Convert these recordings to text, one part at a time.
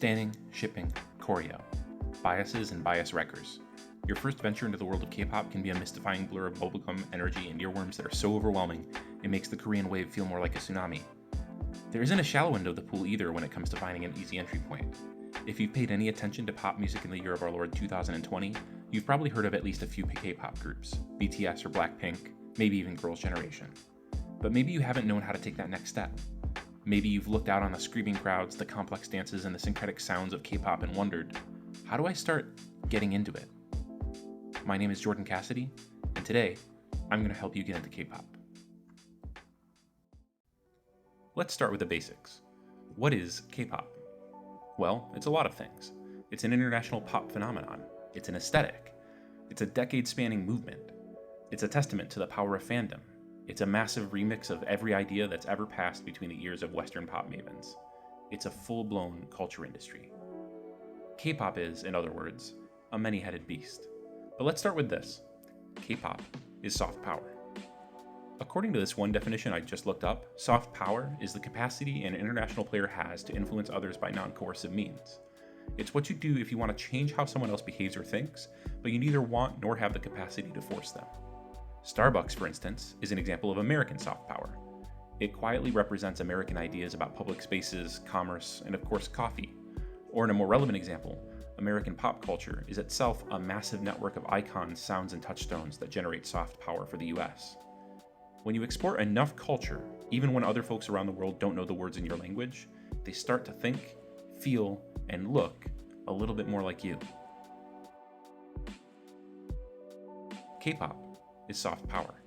Standing, shipping, choreo, biases and bias wreckers. Your first venture into the world of K-pop can be a mystifying blur of bubblegum, energy, and earworms that are so overwhelming it makes the Korean wave feel more like a tsunami. There isn't a shallow end of the pool either when it comes to finding an easy entry point. If you've paid any attention to pop music in the year of our Lord 2020, you've probably heard of at least a few K-pop groups, BTS or Blackpink, maybe even Girls' Generation. But maybe you haven't known how to take that next step. Maybe you've looked out on the screaming crowds, the complex dances, and the syncretic sounds of K-pop and wondered, how do I start getting into it? My name is Jordan Cassidy, and today, I'm going to help you get into K-pop. Let's start with the basics. What is K-pop? Well, it's a lot of things. It's an international pop phenomenon. It's an aesthetic. It's a decade-spanning movement. It's a testament to the power of fandom. It's a massive remix of every idea that's ever passed between the ears of Western pop mavens. It's a full-blown culture industry. K-pop is, in other words, a many-headed beast. But let's start with this. K-pop is soft power. According to this one definition I just looked up, soft power is the capacity an international player has to influence others by non-coercive means. It's what you do if you want to change how someone else behaves or thinks, but you neither want nor have the capacity to force them. Starbucks, for instance, is an example of American soft power. It quietly represents American ideas about public spaces, commerce, and of course coffee. Or in a more relevant example, American pop culture is itself a massive network of icons, sounds, and touchstones that generate soft power for the US. When you export enough culture, even when other folks around the world don't know the words in your language, they start to think, feel, and look a little bit more like you. K-pop is soft power.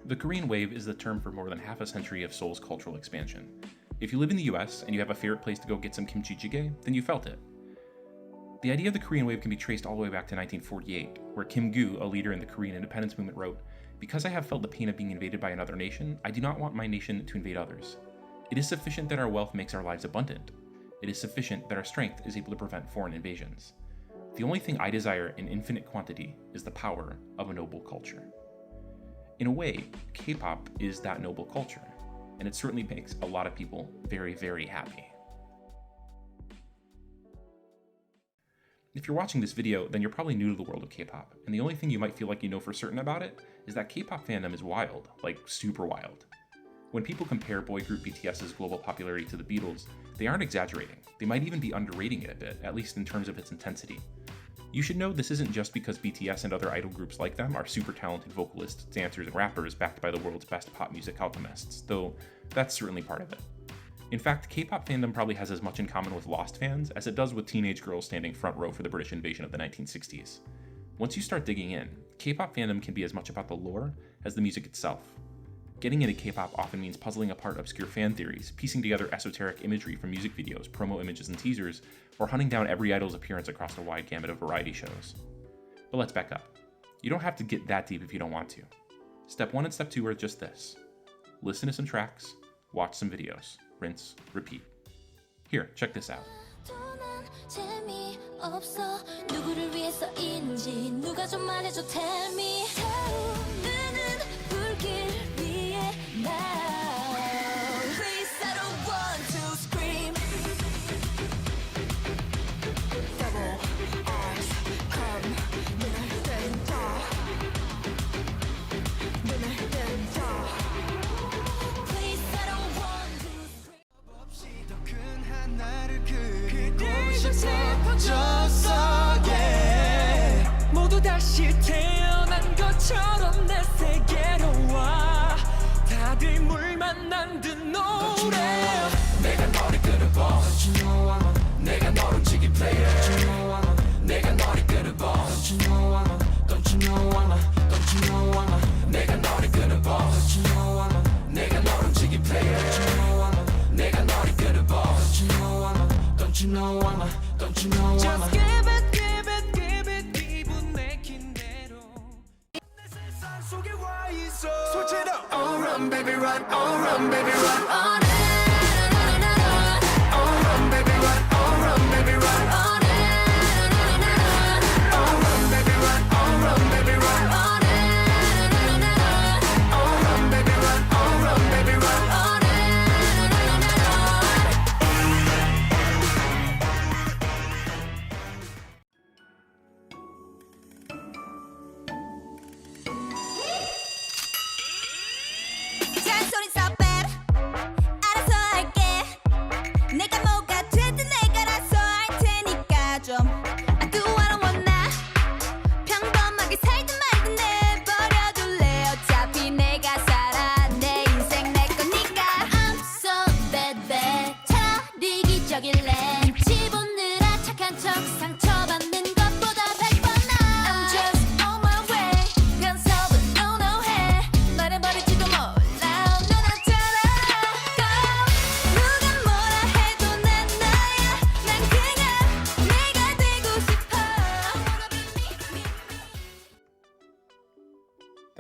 The Korean wave is the term for more than half a century of Seoul's cultural expansion. If you live in the US and you have a favorite place to go get some kimchi jjigae, then you felt it. The idea of the Korean wave can be traced all the way back to 1948, where Kim Gu, a leader in the Korean independence movement, wrote, "Because I have felt the pain of being invaded by another nation, I do not want my nation to invade others. It is sufficient that our wealth makes our lives abundant. It is sufficient that our strength is able to prevent foreign invasions. The only thing I desire in infinite quantity is the power of a noble culture." In a way, K-pop is that noble culture, and it certainly makes a lot of people very, very happy. If you're watching this video, then you're probably new to the world of K-pop, and the only thing you might feel like you know for certain about it is that K-pop fandom is wild, like super wild. When people compare boy group BTS's global popularity to the Beatles, they aren't exaggerating. They might even be underrating it a bit, at least in terms of its intensity. You should know this isn't just because BTS and other idol groups like them are super talented vocalists, dancers, and rappers backed by the world's best pop music alchemists, though that's certainly part of it. In fact, K-pop fandom probably has as much in common with Lost fans as it does with teenage girls standing front row for the British invasion of the 1960s. Once you start digging in, K-pop fandom can be as much about the lore as the music itself. Getting into K-pop often means puzzling apart obscure fan theories, piecing together esoteric imagery from music videos, promo images, and teasers, or hunting down every idol's appearance across a wide gamut of variety shows. But let's back up. You don't have to get that deep if you don't want to. Step 1 and Step 2 are just this. Listen to some tracks, watch some videos, rinse, repeat. Here, check this out. 모두 다시 태어난 것처럼 내 세계로 와 다들 물 만난 듯 노래 내가 너를 끌어봐 내가 너를 움직인 player 내가 너를 끌어봐 Don't you know I'm 내가 너를 끌어봐 내가 너를 움직인 player 내가 너를 끌어봐 Don't you know I'm Just give it 기분 내킨 대로 내 세상 속에 와 있어 Switch it up Oh run baby run Oh run baby run Oh run baby run Oh run baby run Oh run baby run Oh run baby run Oh run baby run Oh run baby run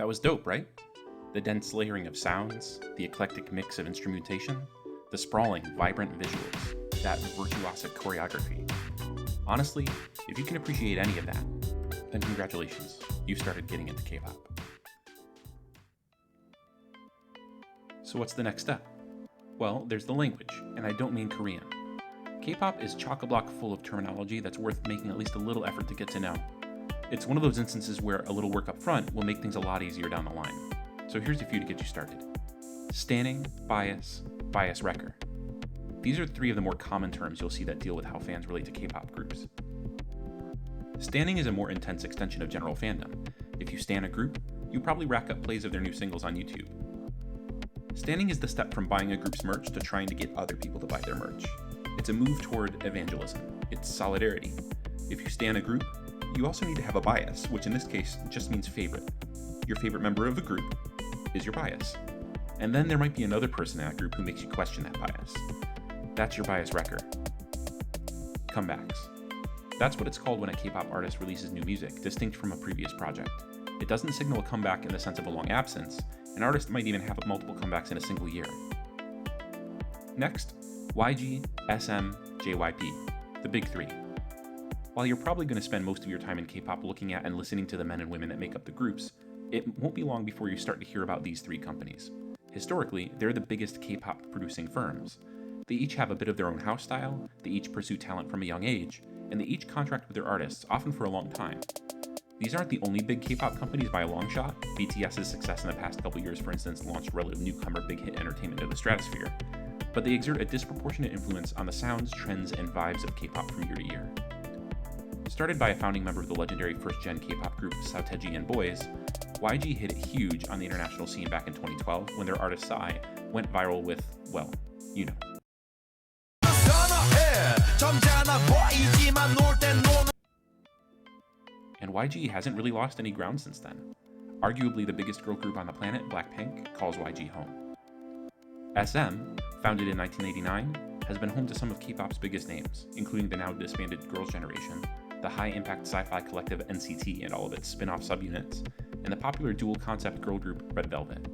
That was dope, right? The dense layering of sounds, the eclectic mix of instrumentation, the sprawling, vibrant visuals, that virtuosic choreography. Honestly, if you can appreciate any of that, then congratulations, you've started getting into K-pop. So what's the next step? Well, there's the language, and I don't mean Korean. K-pop is chock-a-block full of terminology that's worth making at least a little effort to get to know. It's one of those instances where a little work up front will make things a lot easier down the line. So here's a few to get you started. Standing, bias, bias wrecker. These are three of the more common terms you'll see that deal with how fans relate to K-pop groups. Standing is a more intense extension of general fandom. If you stan a group, you probably rack up plays of their new singles on YouTube. Standing is the step from buying a group's merch to trying to get other people to buy their merch. It's a move toward evangelism. It's solidarity. If you stan a group, you also need to have a bias, which in this case just means favorite. Your favorite member of a group is your bias. And then there might be another person in that group who makes you question that bias. That's your bias wrecker. Comebacks. That's what it's called when a K-pop artist releases new music, distinct from a previous project. It doesn't signal a comeback in the sense of a long absence. An artist might even have multiple comebacks in a single year. Next, YG, SM, JYP, the big three. While you're probably going to spend most of your time in K-pop looking at and listening to the men and women that make up the groups, it won't be long before you start to hear about these three companies. Historically, they're the biggest K-pop producing firms. They each have a bit of their own house style, they each pursue talent from a young age, and they each contract with their artists, often for a long time. These aren't the only big K-pop companies by a long shot. BTS's success in the past couple years, for instance, launched relative newcomer big hit entertainment to the stratosphere, but they exert a disproportionate influence on the sounds, trends, and vibes of K-pop from year to year. Started by a founding member of the legendary first-gen K-pop group Saoteji and Boys, YG hit it huge on the international scene back in 2012 when their artist Psy went viral with, well, you know. And YG hasn't really lost any ground since then. Arguably the biggest girl group on the planet, Blackpink, calls YG home. SM, founded in 1989, has been home to some of K-pop's biggest names, including the now disbanded Girls' Generation, the high-impact sci-fi collective NCT and all of its spin-off subunits, and the popular dual-concept girl group Red Velvet.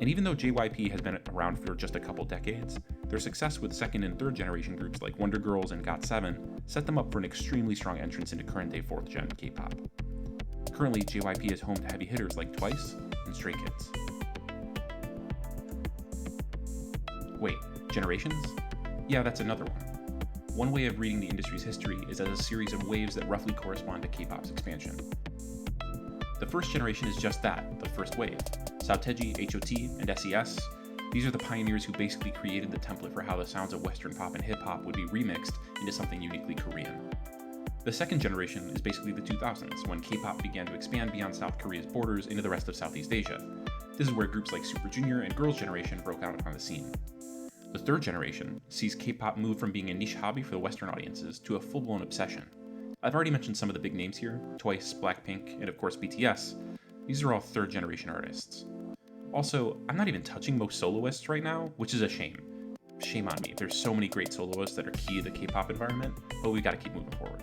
And even though JYP has been around for just a couple decades, their success with second and third generation groups like Wonder Girls and GOT7 set them up for an extremely strong entrance into current-day fourth-gen K-pop. Currently, JYP is home to heavy hitters like Twice and Stray Kids. Wait, generations? Yeah, that's another one. One way of reading the industry's history is as a series of waves that roughly correspond to K-pop's expansion. The first generation is just that, the first wave. Saoteji, HOT, and SES, these are the pioneers who basically created the template for how the sounds of Western pop and hip-hop would be remixed into something uniquely Korean. The second generation is basically the 2000s, when K-pop began to expand beyond South Korea's borders into the rest of Southeast Asia. This is where groups like Super Junior and Girls' Generation broke out upon the scene. The third generation sees K-pop move from being a niche hobby for the Western audiences to a full-blown obsession. I've already mentioned some of the big names here, Twice, Blackpink, and of course BTS. These are all third-generation artists. Also, I'm not even touching most soloists right now, which is a shame. Shame on me, there's so many great soloists that are key to the K-pop environment, but we gotta keep moving forward.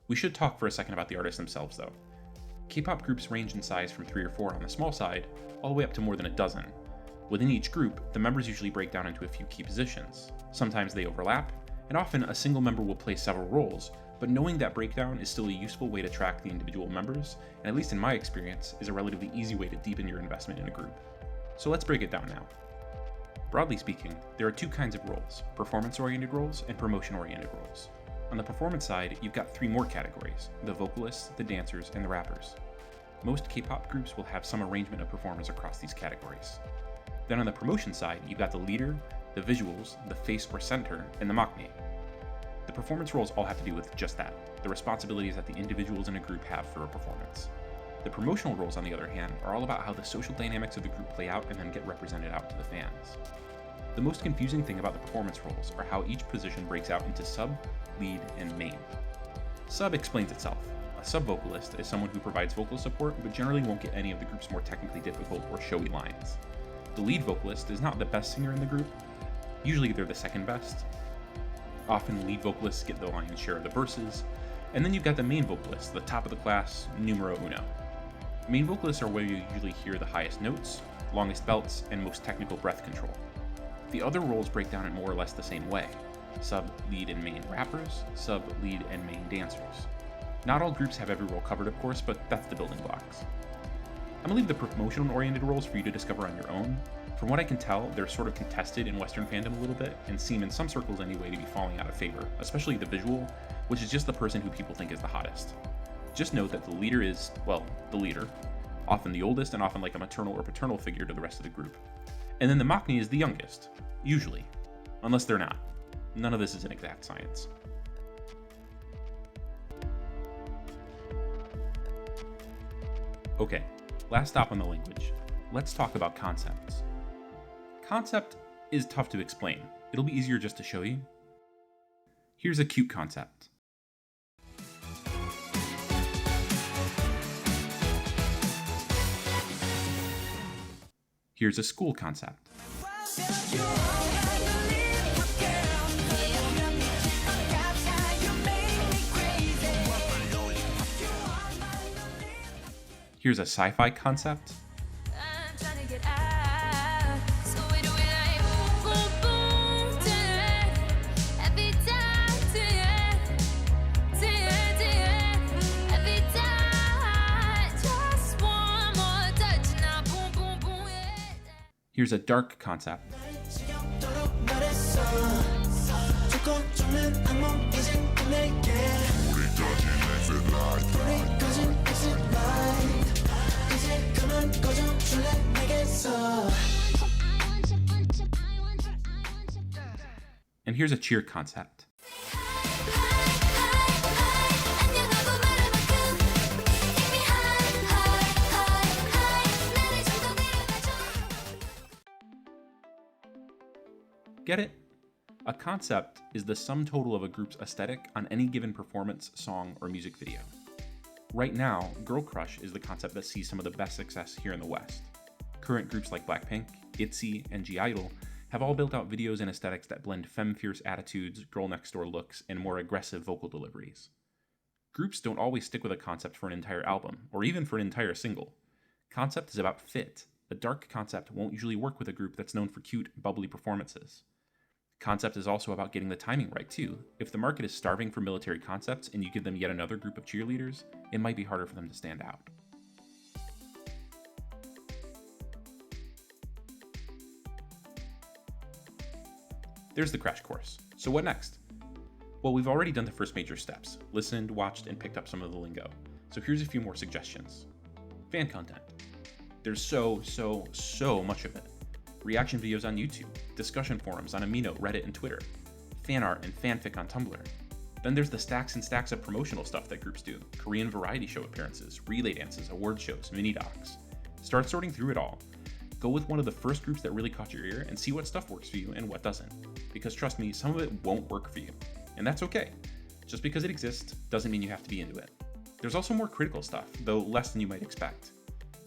We should talk for a second about the artists themselves though. K-pop groups range in size from 3 or 4 on the small side, all the way up to more than a dozen. Within each group, the members usually break down into a few key positions. Sometimes they overlap, and often a single member will play several roles, but knowing that breakdown is still a useful way to track the individual members, and at least in my experience, is a relatively easy way to deepen your investment in a group. So let's break it down now. Broadly speaking, there are 2 kinds of roles, performance-oriented roles and promotion-oriented roles. On the performance side, you've got 3 more categories, the vocalists, the dancers, and the rappers. Most K-pop groups will have some arrangement of performers across these categories. Then on the promotion side, you've got the leader, the visuals, the face or center, and the maknae. The performance roles all have to do with just that, the responsibilities that the individuals in a group have for a performance. The promotional roles, on the other hand, are all about how the social dynamics of the group play out and then get represented out to the fans. The most confusing thing about the performance roles are how each position breaks out into sub, lead, and main. Sub explains itself. A sub-vocalist is someone who provides vocal support but generally won't get any of the group's more technically difficult or showy lines. The lead vocalist is not the best singer in the group. Usually they're the second best. Often lead vocalists get the lion's share of the verses, And then you've got the main vocalists, the top of the class, numero uno. Main vocalists are where you usually hear the highest notes, longest belts, and most technical breath control. The other roles break down in more or less the same way: sub, lead, and main rappers, sub, lead, and main dancers. Not all groups have every role covered, of course, but that's the building blocks. I'm gonna leave the promotional-oriented roles for you to discover on your own. From what I can tell, they're sort of contested in Western fandom a little bit, and seem in some circles anyway to be falling out of favor, especially the visual, which is just the person who people think is the hottest. Just note that the leader is, well, the leader, often the oldest and often like a maternal or paternal figure to the rest of the group. And then the maknae is the youngest, usually, unless they're not. None of this is an exact science. Okay, last stop on the language. Let's talk about concepts. Concept is tough to explain. It'll be easier just to show you. Here's a cute concept. Here's a school concept. Here's a sci-fi concept. Here's a dark concept. And here's a cheer concept. Get it? A concept is the sum total of a group's aesthetic on any given performance, song, or music video. Right now, Girl Crush is the concept that sees some of the best success here in the West. Current groups like Blackpink, ITZY, and G-Idol have all built out videos and aesthetics that blend femme-fierce attitudes, girl next-door looks, and more aggressive vocal deliveries. Groups don't always stick with a concept for an entire album, or even for an entire single. Concept is about fit. A dark concept won't usually work with a group that's known for cute, bubbly performances. Concept is also about getting the timing right too. If the market is starving for military concepts and you give them yet another group of cheerleaders, it might be harder for them to stand out. There's the crash course. So what next? Well, we've already done the first major steps, listened, watched, and picked up some of the lingo. So here's a few more suggestions. Fan content. There's so much of it. Reaction videos on YouTube, discussion forums on Amino, Reddit, and Twitter, fan art and fanfic on Tumblr. Then there's the stacks and stacks of promotional stuff that groups do, Korean variety show appearances, relay dances, award shows, mini docs. Start sorting through it all. Go with one of the first groups that really caught your ear and see what stuff works for you and what doesn't. Because trust me, some of it won't work for you. And that's okay. Just because it exists doesn't mean you have to be into it. There's also more critical stuff, though less than you might expect.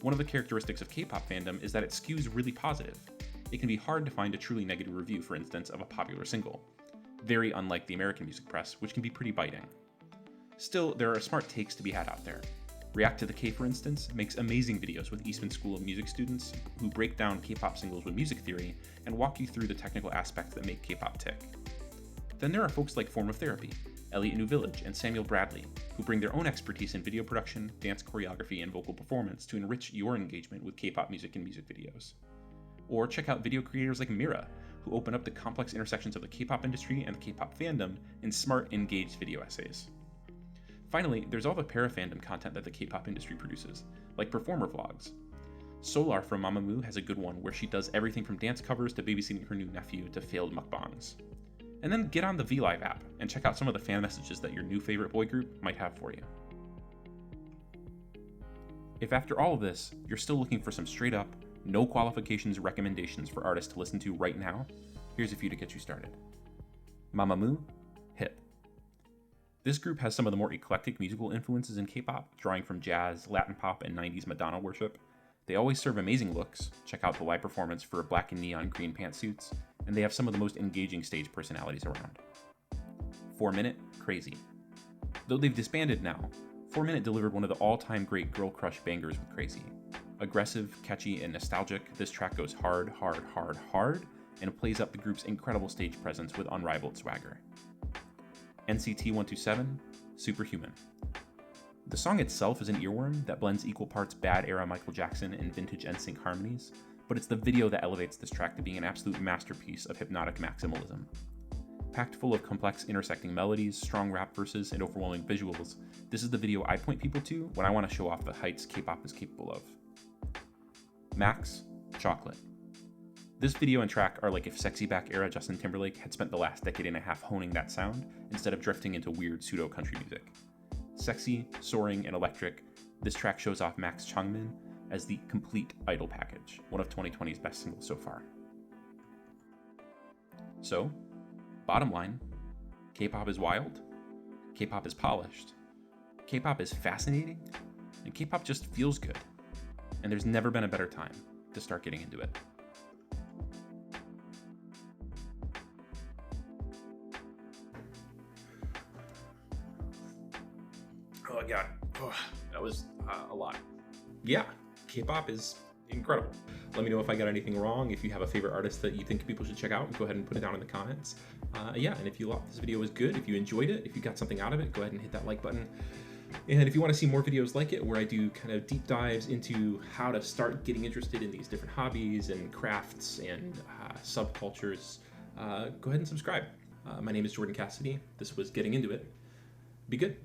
One of the characteristics of K-pop fandom is that it skews really positive. It can be hard to find a truly negative review, for instance, of a popular single. Very unlike the American music press, which can be pretty biting. Still, there are smart takes to be had out there. React to the K, for instance, makes amazing videos with Eastman School of Music students who break down K-pop singles with music theory and walk you through the technical aspects that make K-pop tick. Then there are folks like Form of Therapy, Elliot New Village, and Samuel Bradley, who bring their own expertise in video production, dance choreography, and vocal performance to enrich your engagement with K-pop music and music videos. Or check out video creators like Mira, who open up the complex intersections of the K-pop industry and the K-pop fandom in smart, engaged video essays. Finally, there's all the para-fandom content that the K-pop industry produces, like performer vlogs. Solar from Mamamoo has a good one where she does everything from dance covers to babysitting her new nephew to failed mukbangs. And then get on the VLive app and check out some of the fan messages that your new favorite boy group might have for you. If after all of this, you're still looking for some straight up, no qualifications recommendations for artists to listen to right now, here's a few to get you started. Mamamoo, Hip. This group has some of the more eclectic musical influences in K-pop, drawing from jazz, Latin pop, and 90s Madonna worship. They always serve amazing looks, check out the live performance for black and neon green pantsuits, and they have some of the most engaging stage personalities around. 4 Minute, Crazy. Though they've disbanded now, 4 Minute delivered one of the all-time great girl crush bangers with Crazy. Aggressive, catchy, and nostalgic, this track goes hard, hard, hard, hard, and plays up the group's incredible stage presence with unrivaled swagger. NCT 127, Superhuman. The song itself is an earworm that blends equal parts bad era Michael Jackson and vintage NSYNC harmonies, but it's the video that elevates this track to being an absolute masterpiece of hypnotic maximalism. Packed full of complex intersecting melodies, strong rap verses, and overwhelming visuals, this is the video I point people to when I want to show off the heights K-pop is capable of. Max, Chocolate. This video and track are like if sexy back era Justin Timberlake had spent the last decade and a half honing that sound instead of drifting into weird pseudo-country music. Sexy, soaring, and electric, this track shows off Max Changmin as the complete idol package, one of 2020's best singles so far. So, bottom line, K-pop is wild, K-pop is polished, K-pop is fascinating, and K-pop just feels good. And there's never been a better time to start getting into it. Oh god, that was a lot. Yeah, K-pop is incredible. Let me know if I got anything wrong. If you have a favorite artist that you think people should check out, go ahead and put it down in the comments. And if you thought this video was good, if you enjoyed it, if you got something out of it, go ahead and hit that like button. And if you want to see more videos like it, where I do kind of deep dives into how to start getting interested in these different hobbies and crafts and subcultures, go ahead and subscribe. My name is Jordan Cassidy. This was Getting Into It. Be good.